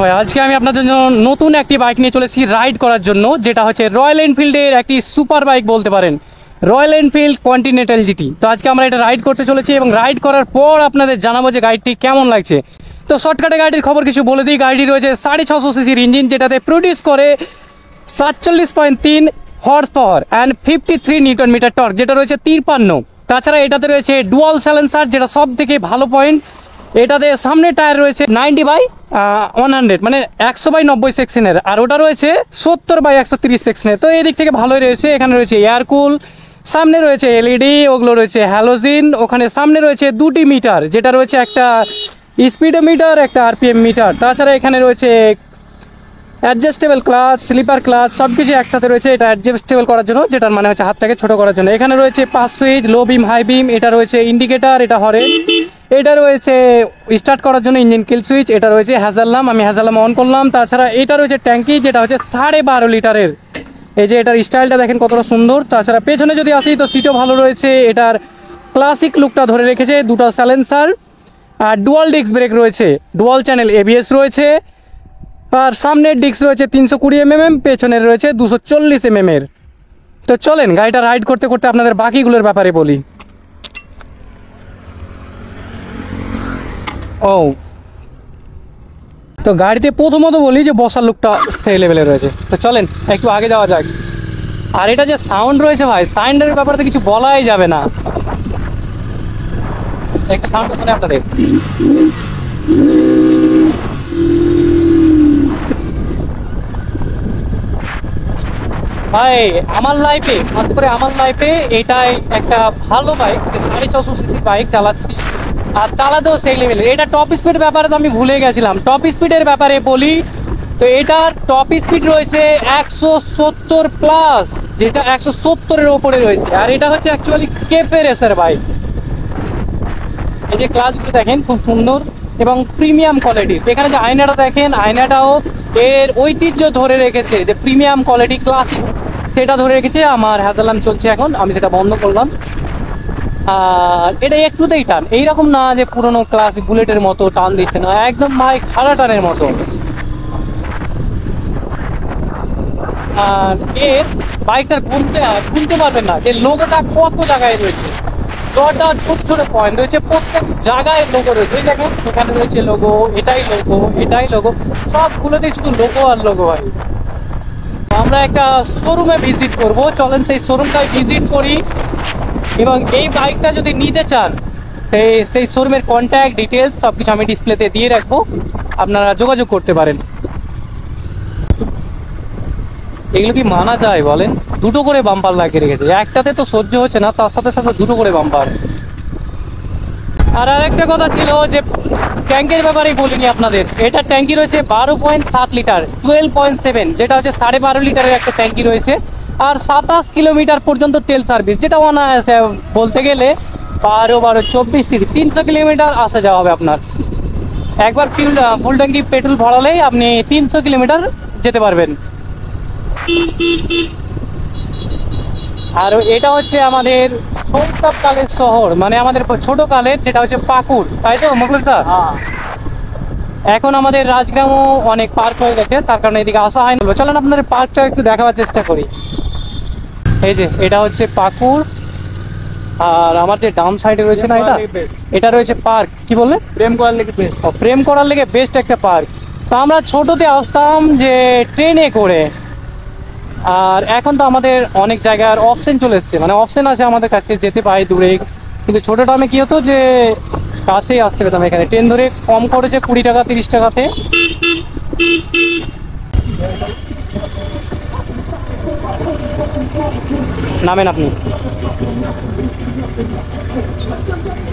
ভাই আজকে আমি আপনাদের জন্য নতুন একটি বাইক নিয়ে চলেছি রাইড করার জন্য, যেটা হচ্ছে রয়্যাল এনফিল্ডের একটি সুপার বাইক বলতে পারেন, রয়্যাল এনফিল্ড কন্টিনেন্টাল জিটি। তো আজকে আমরা এটা রাইড করতে চলেছি এবং রাইড করার পর আপনাদের জানাবো যে গাড়িটি কেমন লাগছে। তো শর্টকাটে গাড়ির খবর কিছু বলে দিই। গাড়িটি রয়েছে 650 সিসির ইঞ্জিন, যেটাতে প্রডিউস করে 47.3 horse power and 53 newton metre torque, যেটা রয়েছে 53। তাছাড়া এটাতে রয়েছে ডুয়াল সাইলেন্সার, যেটা সব থেকে ভালো পয়েন্ট। এটাতে সামনে টায়ার রয়েছে 90/100, মানে 100/90 সেকশনের, আর ওটা রয়েছে 70/130 সেকশনের। তো এই দিক থেকে ভালোই রয়েছে। এখানে রয়েছে এয়ারকুল, সামনে রয়েছে এলইডি, ওগুলো রয়েছে হ্যালোজিন। ওখানে সামনে রয়েছে দুটি মিটার, যেটা রয়েছে একটা স্পিডোমিটার, একটা আরপিএম মিটার। তাছাড়া এখানে রয়েছে অ্যাডজাস্টেবল ক্লাচ, স্লিপার ক্লাচ, সব কিছু একসাথে রয়েছে। এটা অ্যাডজাস্টেবল করার জন্য, যেটার মানে হচ্ছে হাতটাকে ছোট করার জন্য। এখানে রয়েছে 5 সুইচ, লো বিম, হাই বিম। এটা রয়েছে ইন্ডিকেটার, এটা হরেন। এটা রয়েছে স্টার্ট করার জন্য ইঞ্জিন কিল সুইচ। এটা রয়েছে হ্যাজালাম, আমি হ্যাজালাম অন করলাম। তাছাড়া এটা রয়েছে ট্যাঙ্কি, যেটা হচ্ছে 12.5 লিটারের। এই যে এটার স্টাইলটা দেখেন কতটা সুন্দর। তাছাড়া পেছনে যদি আসি তো সিটও ভালো রয়েছে। এটার ক্লাসিক লুকটা ধরে রেখেছে। দুটো সাইলেন্সার আর ডুয়াল ডিস্ক ব্রেক রয়েছে, ডুয়াল চ্যানেল এবিএস রয়েছে। আর সামনের ডিস্ক রয়েছে 320 mm, পেছনের রয়েছে 240 mm এর। তো চলেন গাড়িটা রাইড করতে করতে আপনাদের বাকিগুলোর ব্যাপারে বলি। ও, তো গাড়িতে প্রথমত বলি যে বসার লুকটা সেই লেভেলে রয়েছে। তো চলেন একটু আগে যাওয়া যাক। আর এটা যে সাউন্ড রয়েছে ভাই, সাউন্ডের ব্যাপারে তো কিছু বলাই যাবে না। একটা সাউন্ড শুনে আপনাদের। ভাই আমার লাইফে, খাস করে আমার লাইফে এটাই একটা ভালো বাইক। 650 সিসির বাইক চালাচ্ছি, আর চালাতেও সেই লেভেলের। এটা টপ স্পিড ব্যাপারে তো আমি ভুলে গেছিলাম। টপ স্পিডের ব্যাপারে বলি তো এটার টপ স্পিড রয়েছে 170 প্লাস, যেটা 170-এর ওপরে রয়েছে। আর এটা হচ্ছে অ্যাকচুয়ালি কেফে রেসার বাইক। এই যে ক্লাসগুলো দেখেন খুব সুন্দর এবং প্রিমিয়াম কোয়ালিটির। এখানে যে আয়নাটা দেখেন, আয়নাটাও এর ঐতিহ্য ধরে রেখেছে, যে প্রিমিয়াম কোয়ালিটি ক্লাসিক সেটা ধরে রেখেছে। আমার হ্যাজালাম চলছে এখন, আমি সেটা বন্ধ করলাম। আর এটা একটুতেই টান, এইরকম না যে পুরোনো ক্লাসিক বুলেটের মতো টান দিচ্ছে না, একদম ভাই খাড়া টানের মতো। আর এর বাইকটার গুনতে পারবেন না যে লোগোটা কত জায়গায় রয়েছে। দরটা ছোট ছোট পয়েন্ট রয়েছে, প্রত্যেক জায়গায় লোগো রয়েছে। দেখেন এখানে রয়েছে লোগো, এটাই লোগো, এটাই লোগো, সবগুলোতেই শুধু লোগো আর লোগো। হয় আমরা একটা শোরুমে ভিজিট করব, চলেন সেই শোরুমটায় ভিজিট করি। এবং এই বাইকটা যদি নিতে চান সেই শোরুমের কন্ট্যাক্ট ডিটেলস সব কিছু আমি ডিসপ্লেতে দিয়ে রাখবো, আপনারা যোগাযোগ করতে পারেন। এগুলো কি মানা যায় বলেন? দুটো করে বাম্পার লাগিয়ে রেখেছে, একটাতে তো সহ্য হচ্ছে না, তার সাথে সাথে দুটো করে বাম্পার। আর আরেকটা কথা ছিল যে ট্যাঙ্কের ব্যাপারেই বলিনি আপনাদের। এটা ট্যাঙ্কি রয়েছে 12.7 লিটার, 12.7, যেটা হচ্ছে 12.5 লিটারের একটা ট্যাঙ্কি রয়েছে। আর 27 কিলোমিটার পর্যন্ত তেল সার্ভিস, যেটা অনায়াসে বলতে গেলে 12-12-24-30 কিলোমিটার আসা যাওয়া হবে আপনার। একবার ফুল ট্যাঙ্কি পেট্রোল ভরালেই আপনি 300 কিলোমিটার যেতে পারবেন। আর এটা হচ্ছে আমাদের শৈশবকালের শহর, মানে আমাদের ছোট কালের, যেটা হচ্ছে পাকুড়, তাই তো মুখলেশদা? এখন আমাদের রাজগ্রামও অনেক পার্ক হয়ে গেছে, তার কারণে এদিকে আসা হয় না। চলেন আপনাদের পার্কটা একটু দেখাবার চেষ্টা করি। এই যে এটা হচ্ছে পাকুড়, আর আমার যে ডাম সাইডে রয়েছে না, এটা রয়েছে পার্ক। কি বললে? প্রেম করার লেগে বেস্ট। প্রেম করার লেগে বেস্ট একটা পার্ক। তো আমরা ছোটতে আসতাম যে ট্রেনে করে, আর এখন তো আমাদের অনেক জায়গার অপশন চলে এসছে, মানে অপশন আছে আমাদের কাছে যেতে পাই দূরে। কিন্তু ছোটো টাইমে কী হতো যে কাছেই আসতে পেতাম, এখানে ট্রেন ধরে কম করেছে 20 টাকা 30 টাকাতে। নামেন আপনি,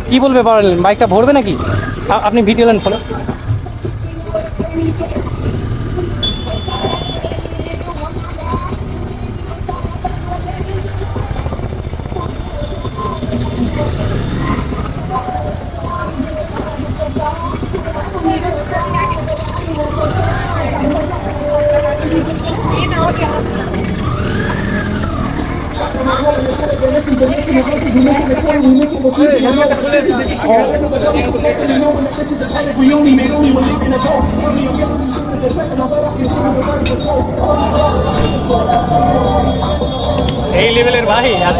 কি বলবে পারলেন? বাইকটা ভরবে নাকি? আপনি ভিডিও নেন ফলো। এই লেভেলের ভাই। আর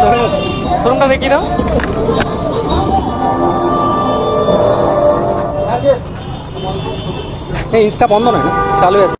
শোরুমটা দেখি দাও। এই ইনস্টা বন্ধ নয় না, চালু আছে।